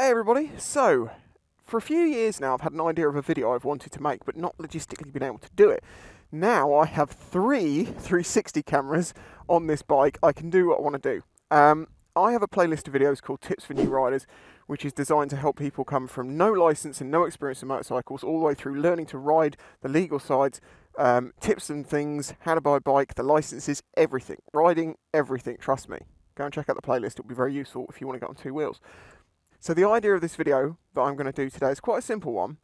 Hey everybody, so for a few years now I've had an idea of a video I've wanted to make but not logistically been able to do it. Now I have three 360 cameras on this bike. I can do what I want to do. I have a playlist of videos called Tips for New Riders, which is designed to help people come from no license and no experience in motorcycles all the way through learning to ride, the legal sides, tips and things, how to buy a bike, the licenses, everything. Riding, everything, trust me. Go and check out the playlist, it'll be very useful if you want to get on two wheels. So the idea of this video that I'm going to do today is quite a simple one.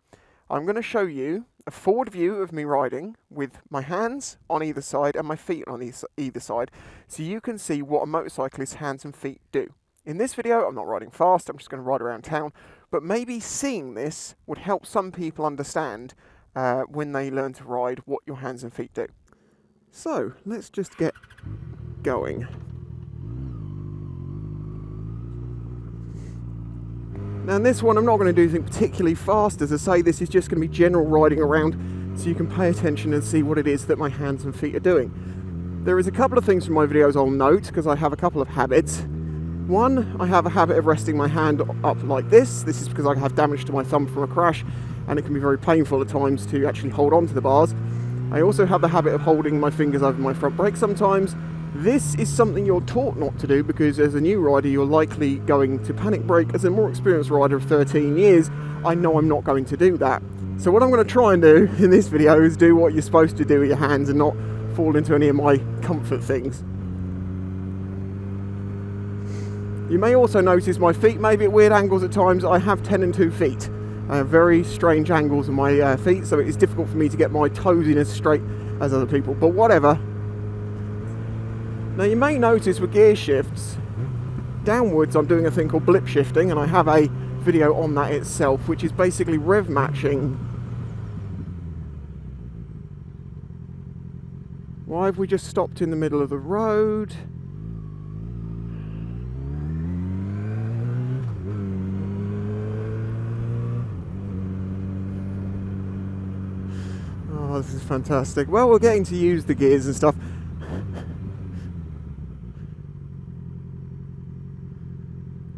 I'm going to show you a forward view of me riding with my hands on either side and my feet on either side, so you can see what a motorcyclist's hands and feet do. In this video, I'm not riding fast, I'm just going to ride around town, but maybe seeing this would help some people understand when they learn to ride what your hands and feet do. So let's just get going. Now in this one I'm not going to do anything particularly fast. As I say, this is just going to be general riding around so you can pay attention and see what it is that my hands and feet are doing. There is a couple of things from my videos I'll note because I have a couple of habits. One, I have a habit of resting my hand up like this. This is because I have damage to my thumb from a crash and it can be very painful at times to actually hold on to the bars. I also have the habit of holding my fingers over my front brake sometimes. This is something you're taught not to do because as a new rider you're likely going to panic brake. As a more experienced rider of 13 years, I know I'm not going to do that. So what I'm going to try and do in this video is do what you're supposed to do with your hands and not fall into any of my comfort things. You may also notice my feet may be at weird angles at times. I have 10 and 2 feet. I have very strange angles in my feet, so it's difficult for me to get my toes in as straight as other people, but whatever. Now you may notice with gear shifts, downwards I'm doing a thing called blip shifting, and I have a video on that itself, which is basically rev matching. Why have we just stopped in the middle of the road? Oh, this is fantastic. Well, we're getting to use the gears and stuff.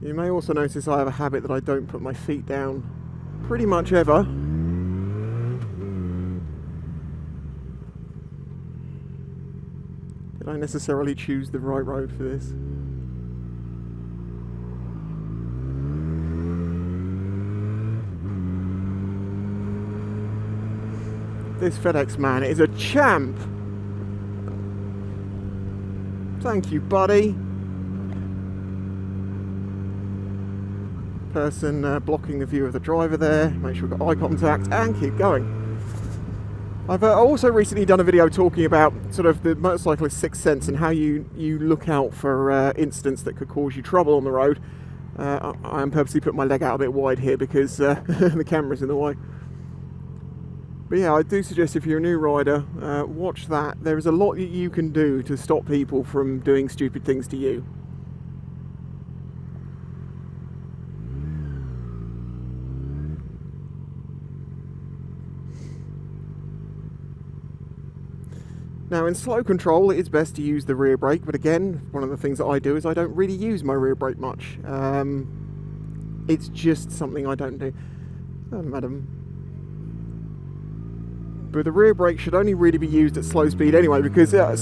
You may also notice I have a habit that I don't put my feet down pretty much ever. Did I necessarily choose the right road for this? This FedEx man is a champ! Thank you, buddy. Person blocking the view of the driver there. Make sure we've got eye contact and keep going. I've also recently done a video talking about sort of the motorcyclist's sixth sense and how you look out for incidents that could cause you trouble on the road. I am purposely putting my leg out a bit wide here because the camera's in the way. But yeah, I do suggest if you're a new rider, watch that. There is a lot that you can do to stop people from doing stupid things to you. Now in slow control it is best to use the rear brake, but again, one of the things that I do is I don't really use my rear brake much. It's just something I don't do. Oh, madam. But the rear brake should only really be used at slow speed anyway, because at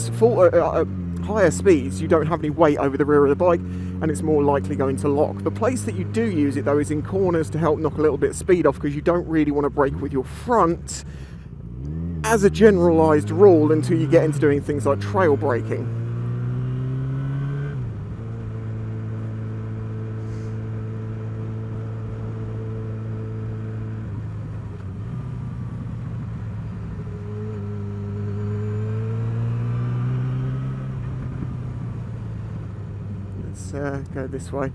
higher speeds you don't have any weight over the rear of the bike and it's more likely going to lock. The place that you do use it though is in corners to help knock a little bit of speed off, because you don't really want to brake with your front as a generalised rule until you get into doing things like trail braking. Let's go this way.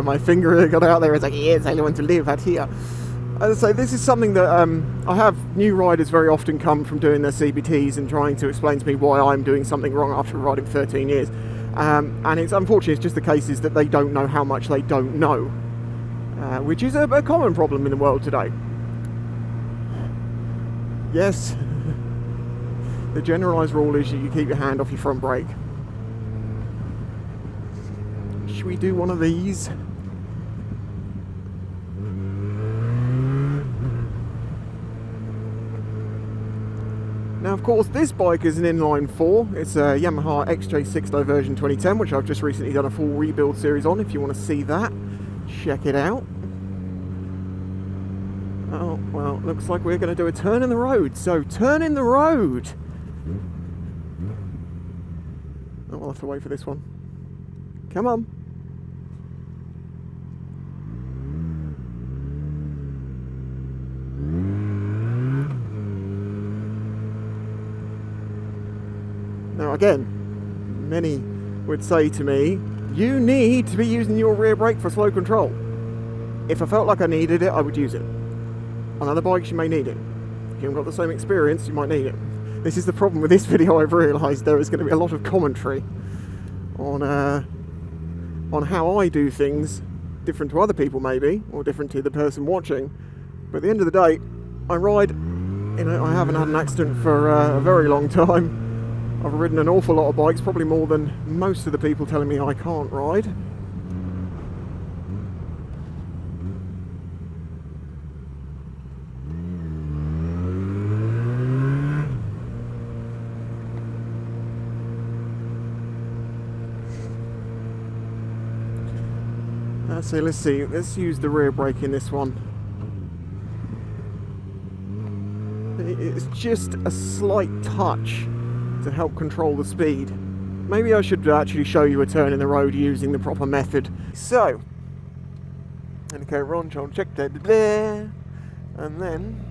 My finger got out there. It's like, yes, I want to live out here. As I say, this is something that I have new riders very often come from doing their CBTs and trying to explain to me why I'm doing something wrong after riding 13 years. And it's unfortunate, it's just the case is that they don't know how much they don't know. which is a common problem in the world today. Yes, the generalised rule is you keep your hand off your front brake. Should we do one of these? Now, of course, this bike is an inline 4. It's a Yamaha XJ6 version 2010, which I've just recently done a full rebuild series on. If you want to see that, check it out. Oh, well, looks like we're going to do a turn in the road. So, turn in the road! Oh, we'll have to wait for this one. Come on. Now again, many would say to me, you need to be using your rear brake for slow control. If I felt like I needed it, I would use it. On other bikes, you may need it. If you haven't got the same experience, you might need it. This is the problem with this video. I've realised there is going to be a lot of commentary on how I do things, different to other people maybe, or different to the person watching. But at the end of the day, I ride, I haven't had an accident for a very long time. I've ridden an awful lot of bikes, probably more than most of the people telling me I can't ride. So let's see, let's use the rear brake in this one. It's just a slight touch to help control the speed. Maybe I should actually show you a turn in the road using the proper method. So, okay, Ron, John, check that, and then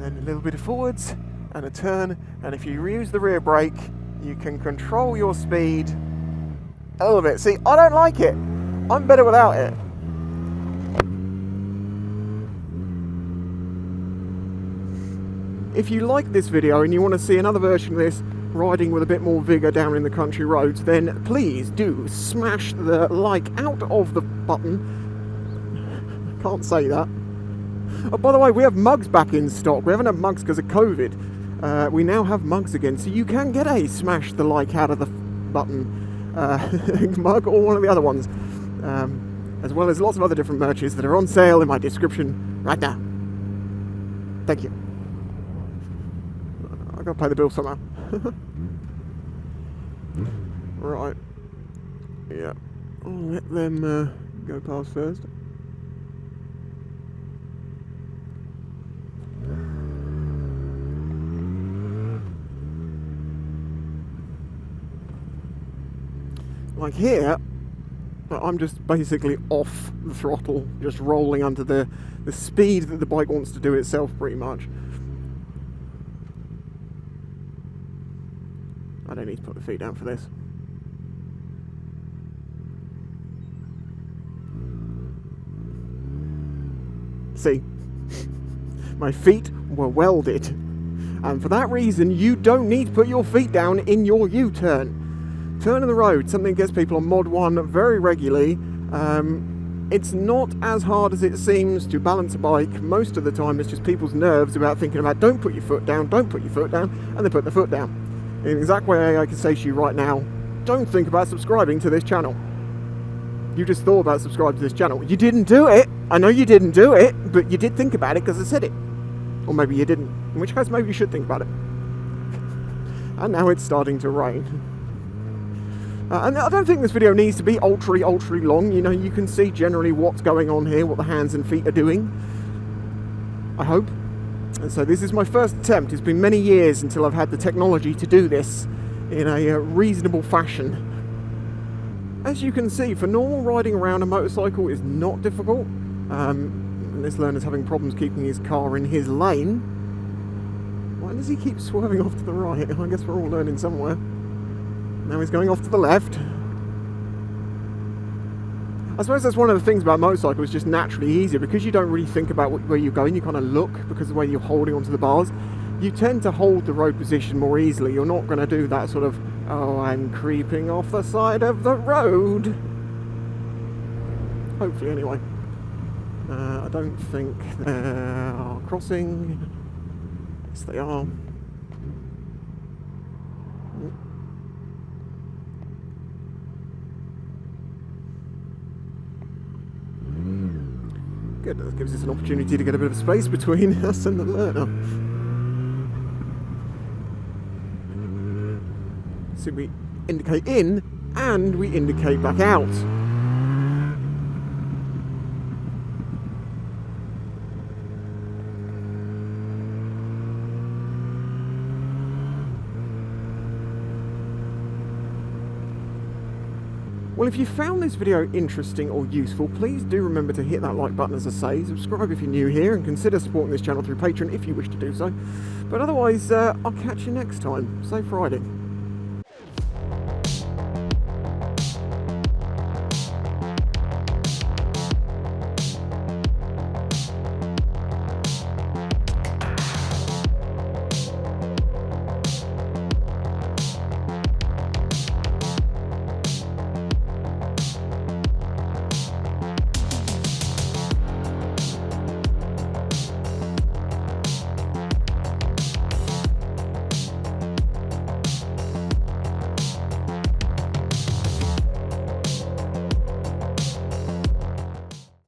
a little bit of forwards and a turn. And if you use the rear brake, you can control your speed a little bit. See, I don't like it. I'm better without it. If you like this video and you want to see another version of this riding with a bit more vigour down in the country roads, then please do smash the like out of the button. I can't say that. Oh, by the way, we have mugs back in stock. We haven't had mugs because of COVID. We now have mugs again, so you can get a smash the like out of the button mug or one of the other ones. As well as lots of other different merches that are on sale in my description right now. Thank you. I've got to pay the bill somehow. Right. Yeah. I'll let them go past first. Like here, I'm just basically off the throttle, just rolling under the speed that the bike wants to do itself, pretty much. I don't need to put the feet down for this. See, my feet were welded, and for that reason you don't need to put your feet down in your U-turn. Turn in the road, something that gets people on Mod 1 very regularly. It's not as hard as it seems to balance a bike. Most of the time it's just people's nerves about thinking about don't put your foot down, don't put your foot down, and they put their foot down. In the exact way I can say to you right now, don't think about subscribing to this channel. You just thought about subscribing to this channel. You didn't do it. I know you didn't do it, but you did think about it because I said it. Or maybe you didn't. In which case maybe you should think about it. And now it's starting to rain. And I don't think this video needs to be ultra long. You know, you can see generally what's going on here, what the hands and feet are doing. I hope. And so this is my first attempt. It's been many years until I've had the technology to do this in a reasonable fashion. As you can see, for normal riding around a motorcycle is not difficult. And this learner's having problems keeping his car in his lane. Why does he keep swerving off to the right? I guess we're all learning somewhere. Now he's going off to the left. I suppose that's one of the things about motorcycles, it's just naturally easier because you don't really think about where you're going. You kind of look because of the way you're holding onto the bars. You tend to hold the road position more easily. You're not going to do that sort of, oh, I'm creeping off the side of the road. Hopefully, anyway. I don't think they're crossing. Yes, they are. Good, that gives us an opportunity to get a bit of space between us and the learner. So we indicate in and we indicate back out. Well, if you found this video interesting or useful, please do remember to hit that like button, as I say, subscribe if you're new here, and consider supporting this channel through Patreon if you wish to do so. But otherwise, I'll catch you next time. Safe riding.